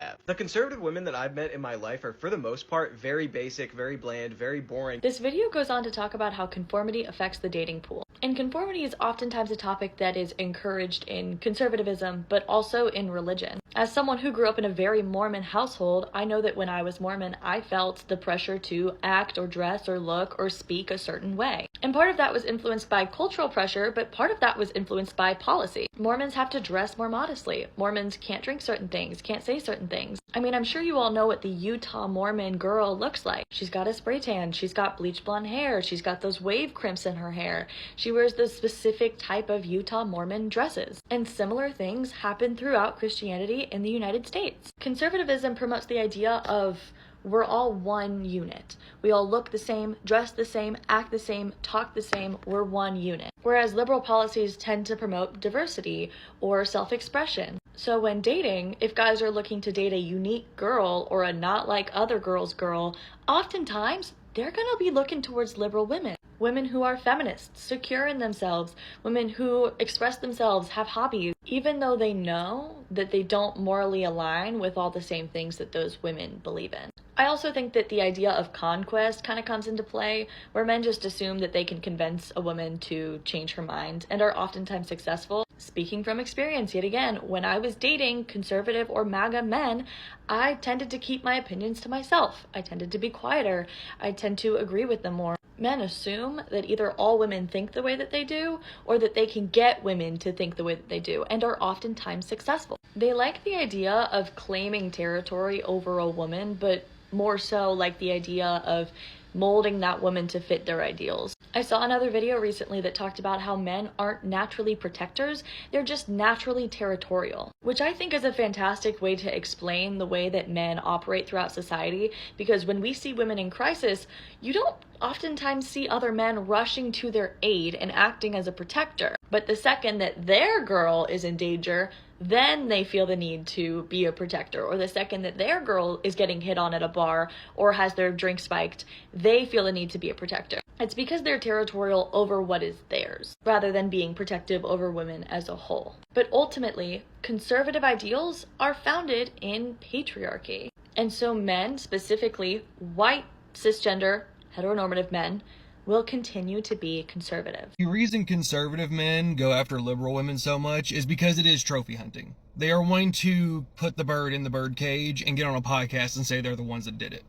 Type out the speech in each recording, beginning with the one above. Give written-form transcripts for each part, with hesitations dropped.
have. The conservative women that I've met in my life are, for the most part, very basic, very bland, very boring. This video goes on to talk about how conformity affects the dating pool. And conformity is oftentimes a topic that is encouraged in conservatism, but also in religion. As someone who grew up in a very Mormon household, I know that when I was Mormon, I felt the pressure to act or dress or look or speak a certain way. And part of that was influenced by cultural pressure, but part of that was influenced by policy. Mormons have to dress more modestly. Mormons can't drink certain things, can't say certain things. I mean, I'm sure you all know what the Utah Mormon girl looks like. She's got a spray tan, she's got bleached blonde hair, she's got those wave crimps in her hair. She wears the specific type of Utah Mormon dresses. And similar things happen throughout Christianity in the United States. Conservatism promotes the idea of we're all one unit. We all look the same, dress the same, act the same, talk the same, we're one unit. Whereas liberal policies tend to promote diversity or self-expression. So when dating, if guys are looking to date a unique girl or a not like other girls girl, oftentimes they're gonna be looking towards liberal women. Women who are feminists, secure in themselves, women who express themselves, have hobbies, even though they know that they don't morally align with all the same things that those women believe in. I also think that the idea of conquest kind of comes into play, where men just assume that they can convince a woman to change her mind and are oftentimes successful. Speaking from experience, yet again, when I was dating conservative or MAGA men, I tended to keep my opinions to myself. I tended to be quieter. I tend to agree with them more. Men assume that either all women think the way that they do, or that they can get women to think the way that they do, and are oftentimes successful. They like the idea of claiming territory over a woman, but more so like the idea of molding that woman to fit their ideals. I saw another video recently that talked about how men aren't naturally protectors, they're just naturally territorial, which I think is a fantastic way to explain the way that men operate throughout society, because when we see women in crisis, you don't oftentimes see other men rushing to their aid and acting as a protector. But the second that their girl is in danger, then they feel the need to be a protector. Or the second that their girl is getting hit on at a bar or has their drink spiked, they feel the need to be a protector. It's because they're territorial over what is theirs, rather than being protective over women as a whole. But ultimately, conservative ideals are founded in patriarchy. And so men, specifically white, cisgender, heteronormative men, will continue to be conservative. The reason conservative men go after liberal women so much is because it is trophy hunting. They are wanting to put the bird in the bird cage and get on a podcast and say they're the ones that did it.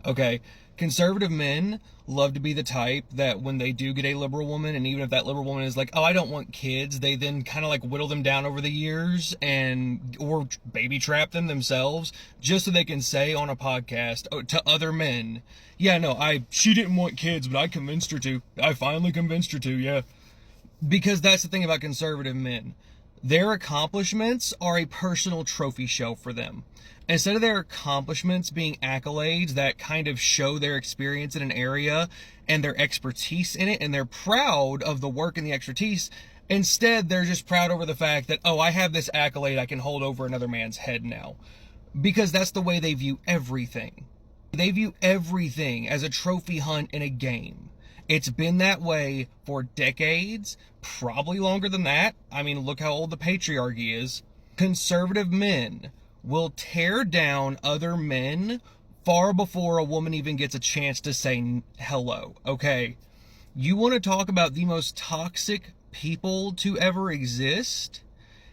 Okay, conservative men love to be the type that when they do get a liberal woman, and even if that liberal woman is like, oh, I don't want kids, they then kind of like whittle them down over the years or baby trap them themselves just so they can say on a podcast to other men, yeah, no, she didn't want kids, but I convinced her to. I finally convinced her to, yeah. Because that's the thing about conservative men. Their accomplishments are a personal trophy show for them. Instead of their accomplishments being accolades that kind of show their experience in an area and their expertise in it, and they're proud of the work and the expertise, instead they're just proud over the fact that, oh, I have this accolade I can hold over another man's head now. Because that's the way they view everything. They view everything as a trophy hunt in a game. It's been that way for decades, probably longer than that. I mean, look how old the patriarchy is. Conservative men will tear down other men far before a woman even gets a chance to say hello, okay? You want to talk about the most toxic people to ever exist?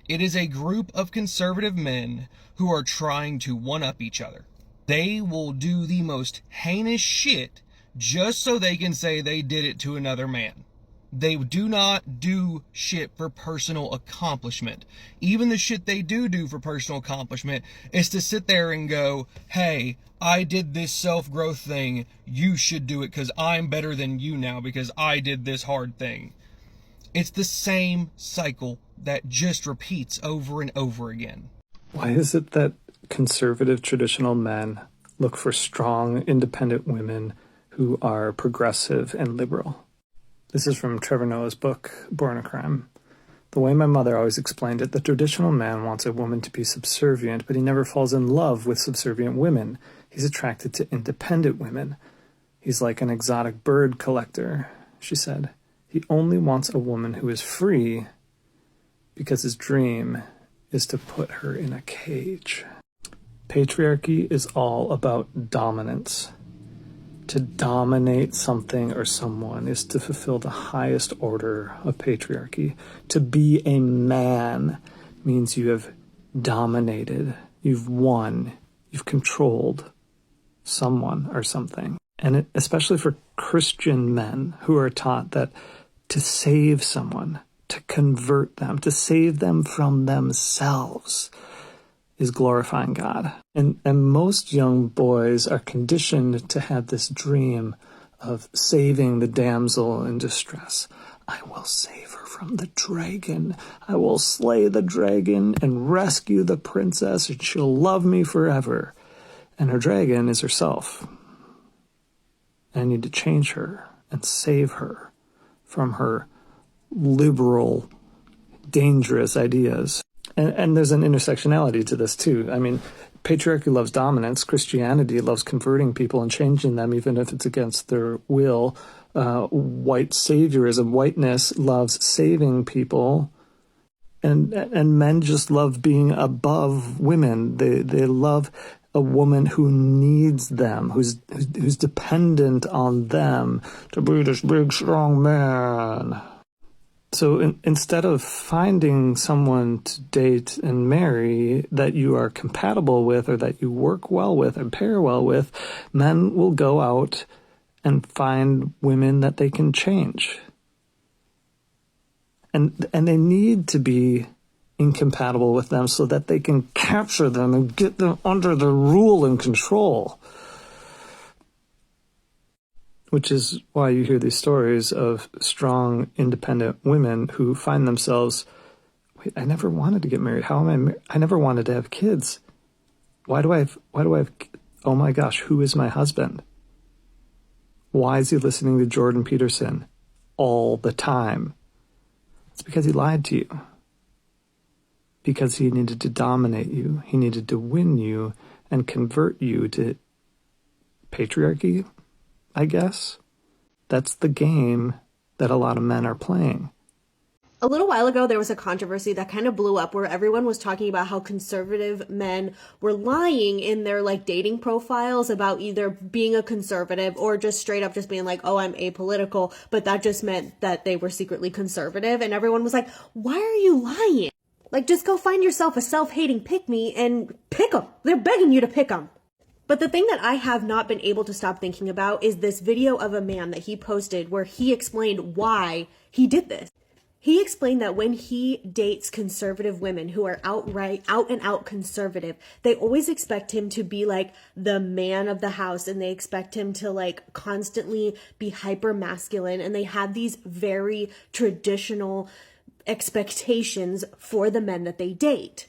It is a group of conservative men who are trying to one-up each other. They will do the most heinous shit just so they can say they did it to another man. They do not do shit for personal accomplishment. Even the shit they do for personal accomplishment is to sit there and go, hey, I did this self-growth thing. You should do it because I'm better than you now because I did this hard thing. It's the same cycle that just repeats over and over again. Why is it that conservative traditional men look for strong, independent women who are progressive and liberal? This is from Trevor Noah's book, Born a Crime. The way my mother always explained it, the traditional man wants a woman to be subservient, but he never falls in love with subservient women. He's attracted to independent women. He's like an exotic bird collector, she said. He only wants a woman who is free because his dream is to put her in a cage. Patriarchy is all about dominance. To dominate something or someone is to fulfill the highest order of patriarchy. To be a man means you have dominated, you've won, you've controlled someone or something. And especially for Christian men who are taught that to save someone, to convert them, to save them from themselves is glorifying God. And most young boys are conditioned to have this dream of saving the damsel in distress. I will save her from the dragon. I will slay the dragon and rescue the princess, and she'll love me forever. And her dragon is herself. And I need to change her and save her from her liberal, dangerous ideas. And there's an intersectionality to this too. I mean, patriarchy loves dominance. Christianity loves converting people and changing them, even if it's against their will. White saviorism, whiteness loves saving people. And men just love being above women. They love a woman who needs them, who's dependent on them to be this big, strong man. So instead of finding someone to date and marry that you are compatible with or that you work well with and pair well with, men will go out and find women that they can change. And they need to be incompatible with them so that they can capture them and get them under their rule and control. Which is why you hear these stories of strong, independent women who find themselves, wait, I never wanted to get married. How am I never wanted to have kids. Why do I have, oh my gosh, who is my husband? Why is he listening to Jordan Peterson all the time? It's because he lied to you. Because he needed to dominate you. He needed to win you and convert you to patriarchy, I guess. That's the game that a lot of men are playing. A little while ago, there was a controversy that kind of blew up where everyone was talking about how conservative men were lying in their dating profiles about either being a conservative or just straight up just being like, oh, I'm apolitical, but that just meant that they were secretly conservative. And everyone was like, why are you lying? Just go find yourself a self-hating pick-me and pick them. They're begging you to pick them. But the thing that I have not been able to stop thinking about is this video of a man that he posted where he explained why he did this. He explained that when he dates conservative women who are out and out conservative, they always expect him to be the man of the house, and they expect him to constantly be hyper masculine, and they have these very traditional expectations for the men that they date.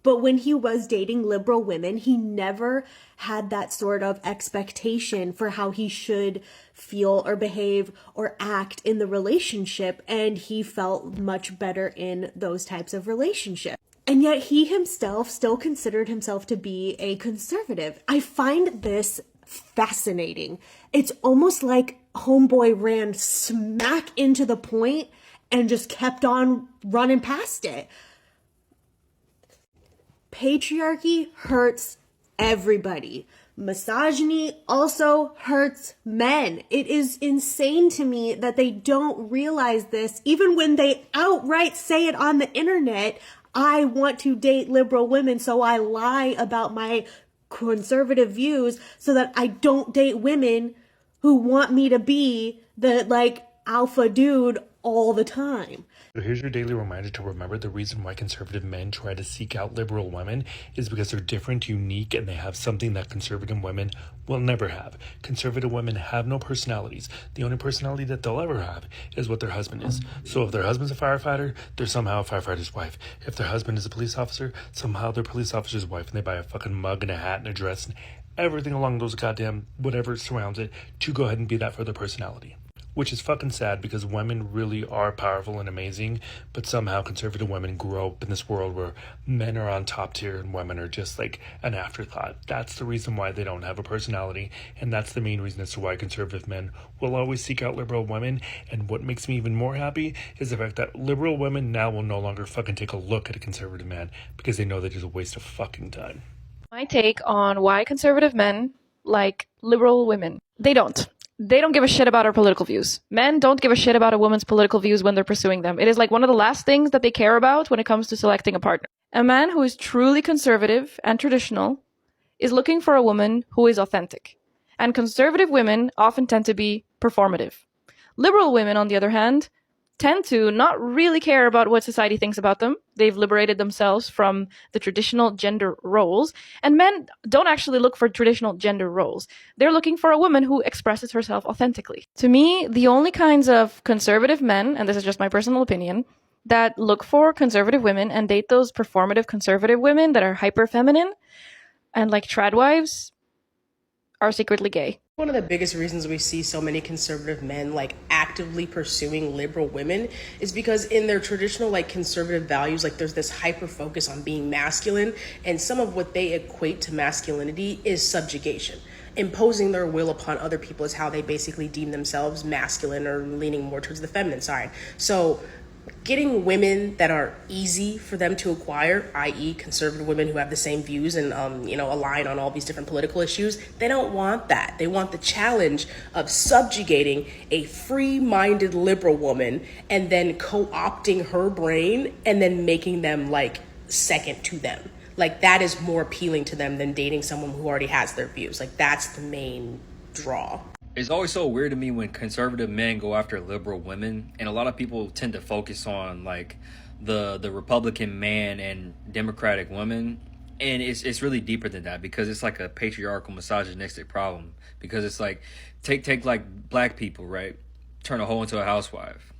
But when he was dating liberal women, he never had that sort of expectation for how he should feel or behave or act in the relationship, and he felt much better in those types of relationships. And yet he himself still considered himself to be a conservative. I find this fascinating. It's almost like homeboy ran smack into the point and just kept on running past it. Patriarchy hurts everybody. Misogyny also hurts men. It is insane to me that they don't realize this, even when they outright say it on the internet. I want to date liberal women, so I lie about my conservative views so that I don't date women who want me to be the alpha dude all the time. So here's your daily reminder to remember the reason why conservative men try to seek out liberal women is because they're different, unique, and they have something that conservative women will never have. Conservative women have no personalities. The only personality that they'll ever have is what their husband is. So if their husband's a firefighter, they're somehow a firefighter's wife. If their husband is a police officer, somehow they're a police officer's wife, and they buy a fucking mug and a hat and a dress and everything along those goddamn whatever surrounds it to go ahead and be that for their personality. Which is fucking sad because women really are powerful and amazing, but somehow conservative women grow up in this world where men are on top tier and women are just an afterthought. That's the reason why they don't have a personality, and that's the main reason as to why conservative men will always seek out liberal women. And what makes me even more happy is the fact that liberal women now will no longer fucking take a look at a conservative man because they know that it's a waste of fucking time. My take on why conservative men like liberal women. They don't. They don't give a shit about our political views. Men don't give a shit about a woman's political views when they're pursuing them. It is like one of the last things that they care about when it comes to selecting a partner. A man who is truly conservative and traditional is looking for a woman who is authentic. And conservative women often tend to be performative. Liberal women, on the other hand, tend to not really care about what society thinks about them. They've liberated themselves from the traditional gender roles. And men don't actually look for traditional gender roles. They're looking for a woman who expresses herself authentically. To me, the only kinds of conservative men, and this is just my personal opinion, that look for conservative women and date those performative conservative women that are hyper feminine and like trad wives are secretly gay. One of the biggest reasons we see so many conservative men like actively pursuing liberal women is because in their traditional like conservative values, like there's this hyper focus on being masculine, and some of what they equate to masculinity is subjugation. Imposing their will upon other people is how they basically deem themselves masculine or leaning more towards the feminine side. So getting women that are easy for them to acquire, i.e. conservative women who have the same views and align on all these different political issues, they don't want that. They want the challenge of subjugating a free-minded liberal woman and then co-opting her brain and then making them like second to them. Like that is more appealing to them than dating someone who already has their views. Like that's the main draw. It's always so weird to me when conservative men go after liberal women, and a lot of people tend to focus on like the Republican man and Democratic woman, and it's really deeper than that, because it's like a patriarchal misogynistic problem. Because it's like take like black people, right? Turn a hoe into a housewife.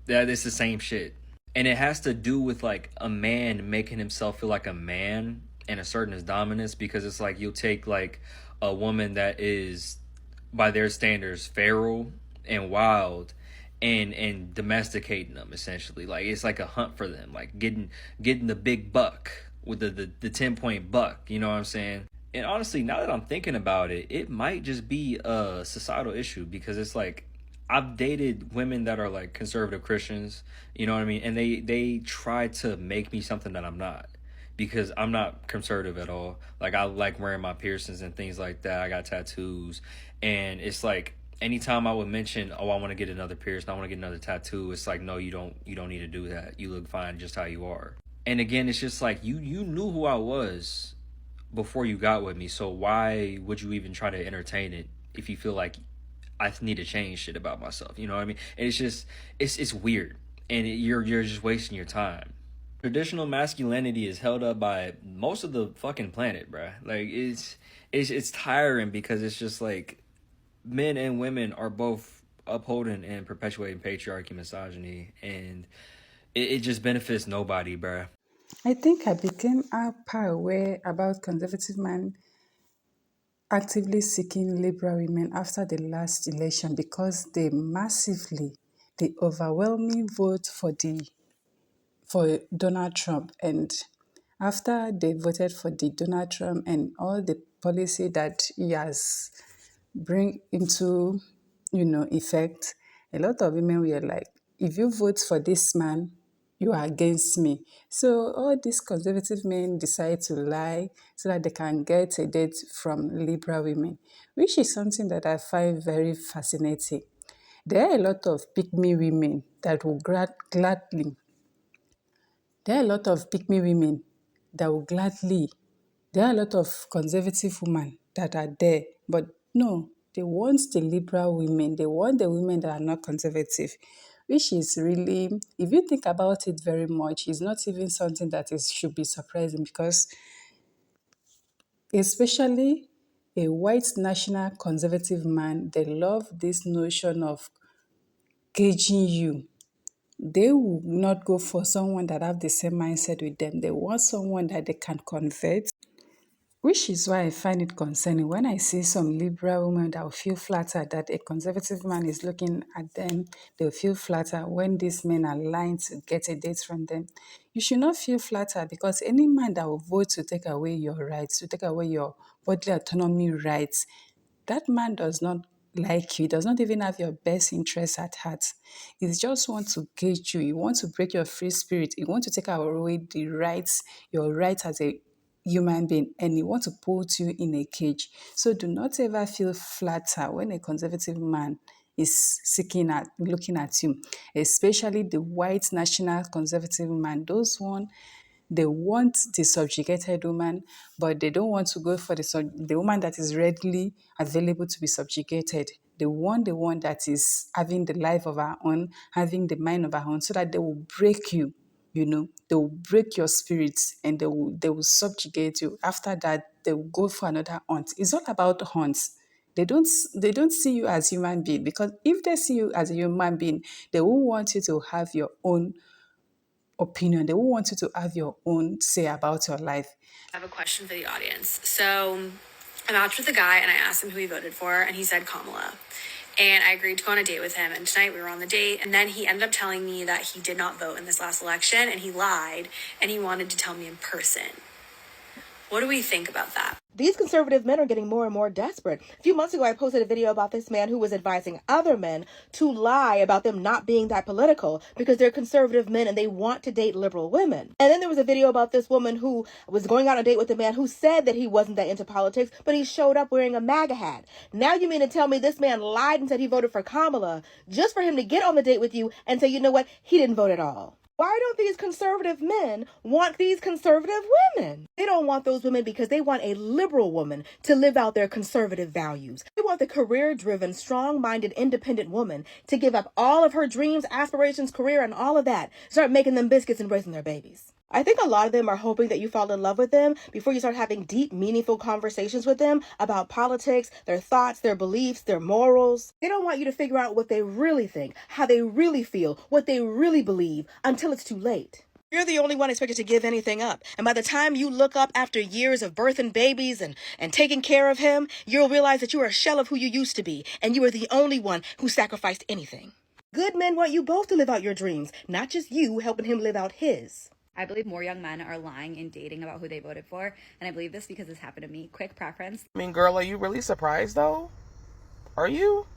That it's the same shit, and it has to do with like a man making himself feel like a man and asserting his dominance. Because it's like you'll take like a woman that is, by their standards, feral and wild, and domesticating them essentially. Like it's like a hunt for them, like getting the big buck with the 10-point buck, you know what I'm saying? And honestly, now that I'm thinking about it, it might just be a societal issue, because it's like I've dated women that are like conservative Christians, you know what I mean? And they try to make me something that I'm not, because I'm not conservative at all. Like I like wearing my piercings and things like that. I got tattoos, and it's like anytime I would mention, oh, I want to get another piercing, I want to get another tattoo, it's like, no, you don't need to do that. You look fine just how you are. And again, it's just like you knew who I was before you got with me, so why would you even try to entertain it if you feel like I need to change shit about myself? You know what I mean? And it's just it's weird, and you're just wasting your time. Traditional masculinity is held up by most of the fucking planet, bruh. Like it's tiring, because it's just like men and women are both upholding and perpetuating patriarchy, misogyny, and it just benefits nobody, bruh. I think I became hyper aware about conservative men actively seeking liberal women after the last election, because the overwhelming vote for Donald Trump, and after they voted for the Donald Trump and all the policy that he has bring into effect, a lot of women were like, if you vote for this man, you are against me. So all these conservative men decide to lie so that they can get a date from liberal women, which is something that I find very fascinating. There are a lot of pick-me women that will gladly there are a lot of pick-me women that will gladly, there are a lot of conservative women that are there, but no, they want the liberal women, they want the women that are not conservative, which is really, if you think about it very much, is not even something that should be surprising, because especially a white national conservative man, they love this notion of gauging you. They will not go for someone that have the same mindset with them. They want someone that they can convert, which is why I find it concerning when I see some liberal women that will feel flattered that a conservative man is looking at them. They'll feel flattered when these men are lying to get a date from them. You should not feel flattered, because any man that will vote to take away your rights, to take away your bodily autonomy rights, that man does not like you. He does not even have your best interests at heart. He just wants to gauge you. He wants to break your free spirit. He wants to take away the rights, your rights as a human being and he wants to put you in a cage. So do not ever feel flattered when a conservative man is looking at you, especially the white national conservative man. Those one, they want the subjugated woman, but they don't want to go for the woman that is readily available to be subjugated. They want the one that is having the life of our own, having the mind of our own, so that they will break you. They will break your spirits and they will subjugate you. After that, they will go for another hunt. It's all about hunts. They don't see you as human being, because if they see you as a human being, they will want you to have your own opinion. They will want you to have your own say about your life. I have a question for the audience. So I matched with a guy and I asked him who he voted for, and he said Kamala. And I agreed to go on a date with him. And tonight we were on the date. And then he ended up telling me that he did not vote in this last election and he lied and he wanted to tell me in person. What do we think about that? These conservative men are getting more and more desperate. A few months ago, I posted a video about this man who was advising other men to lie about them not being that political because they're conservative men and they want to date liberal women. And then there was a video about this woman who was going on a date with a man who said that he wasn't that into politics, but he showed up wearing a MAGA hat. Now you mean to tell me this man lied and said he voted for Kamala just for him to get on the date with you and say, you know what, he didn't vote at all? Why don't these conservative men want these conservative women? They don't want those women because they want a liberal woman to live out their conservative values. They want the career-driven, strong-minded, independent woman to give up all of her dreams, aspirations, career, and all of that. Start making them biscuits and raising their babies. I think a lot of them are hoping that you fall in love with them before you start having deep, meaningful conversations with them about politics, their thoughts, their beliefs, their morals. They don't want you to figure out what they really think, how they really feel, what they really believe until it's too late. You're the only one expected to give anything up. And by the time you look up after years of birthing babies and taking care of him, you'll realize that you are a shell of who you used to be, and you are the only one who sacrificed anything. Good men want you both to live out your dreams, not just you helping him live out his. I believe more young men are lying and dating about who they voted for, and I believe this because this happened to me. Quick preference. I mean, girl, are you really surprised, though? Are you?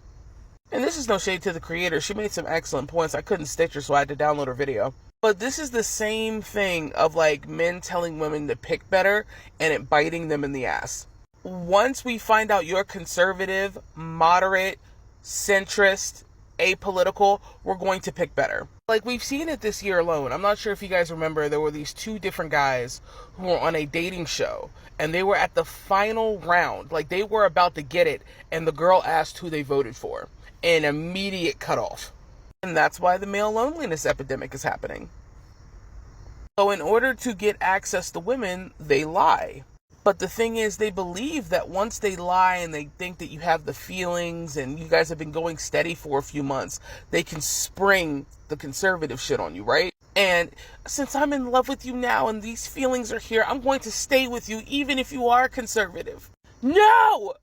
And this is no shade to the creator. She made some excellent points. I couldn't stitch her, so I had to download her video. But this is the same thing of, like, men telling women to pick better and it biting them in the ass. Once we find out you're conservative, moderate, centrist, apolitical, we're going to pick better. Like, we've seen it this year alone. I'm not sure if you guys remember, there were these two different guys who were on a dating show, and they were at the final round. Like, they were about to get it, and the girl asked who they voted for. An immediate cutoff. And that's why the male loneliness epidemic is happening. So in order to get access to women, they lie. But the thing is, they believe that once they lie and they think that you have the feelings and you guys have been going steady for a few months, they can spring the conservative shit on you, right? And since I'm in love with you now and these feelings are here, I'm going to stay with you even if you are conservative. No!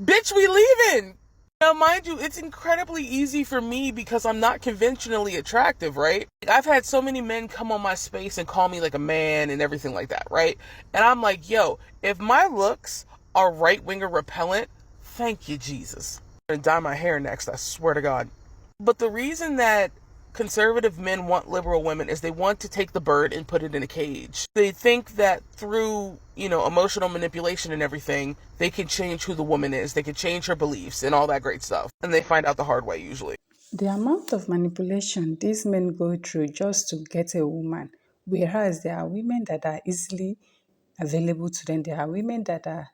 Bitch, we leaving! Now, mind you, it's incredibly easy for me because I'm not conventionally attractive, right? I've had so many men come on my space and call me like a man and everything like that, right? And I'm like, yo, if my looks are right-winger repellent, thank you, Jesus. I'm gonna dye my hair next, I swear to God. But the reason that conservative men want liberal women is they want to take the bird and put it in a cage. They think that through, emotional manipulation and everything, they can change who the woman is. They can change her beliefs and all that great stuff. And they find out the hard way usually. The amount of manipulation these men go through just to get a woman, whereas there are women that are easily available to them. There are women that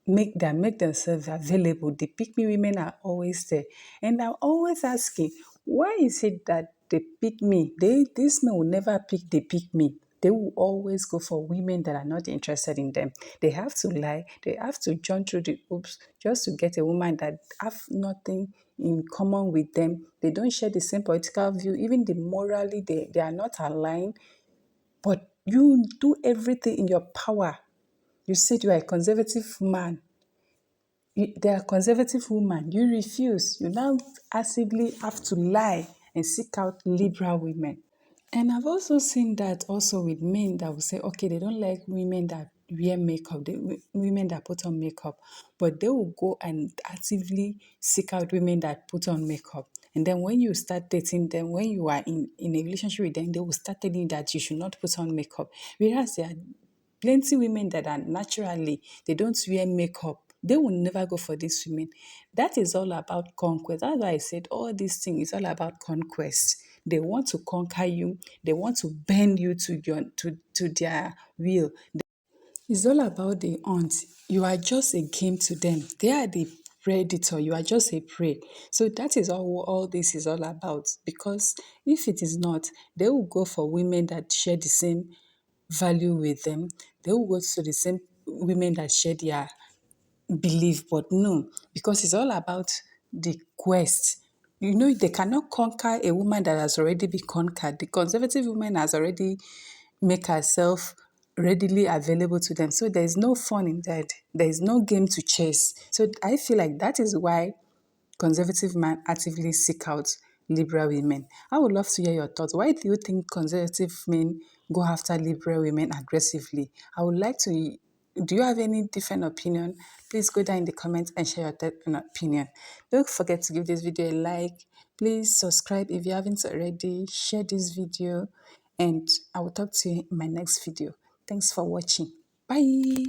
make themselves available. The pick me women are always there. And I'm always asking, why is it that they pick me? These men will never pick me. They will always go for women that are not interested in them. They have to lie. They have to jump through the hoops just to get a woman that have nothing in common with them. They don't share the same political view. Even the morally, they are not aligned. But you do everything in your power. You said you are a conservative man. They are conservative women. You refuse. You now actively have to lie and seek out liberal women. And I've also seen that also with men that will say, okay, they don't like women that wear makeup, women that put on makeup, but they will go and actively seek out women that put on makeup. And then when you start dating them, when you are in a relationship with them, they will start telling you that you should not put on makeup. Whereas Plenty women that are naturally, they don't wear makeup. They will never go for these women. That is all about conquest. That's why I said all these things is all about conquest. They want to conquer you. They want to bend you to their will. It's all about the hunt. You are just a game to them. They are the predator. You are just a prey. So that is all this is all about. Because if it is not, they will go for women that share the same value with them. They will go to the same women that share their belief, but no, because it's all about the quest. You know, they cannot conquer a woman that has already been conquered. The conservative woman has already make herself readily available to them. So there is no fun in that. There is no game to chase. So I feel like that is why conservative men actively seek out liberal women. I would love to hear your thoughts. Why do you think conservative men go after liberal women aggressively? I would like to. Do you have any different opinion? Please go down in the comments and share your opinion. Don't forget to give this video a like. Please subscribe if you haven't already. Share this video, and I will talk to you in my next video. Thanks for watching. Bye.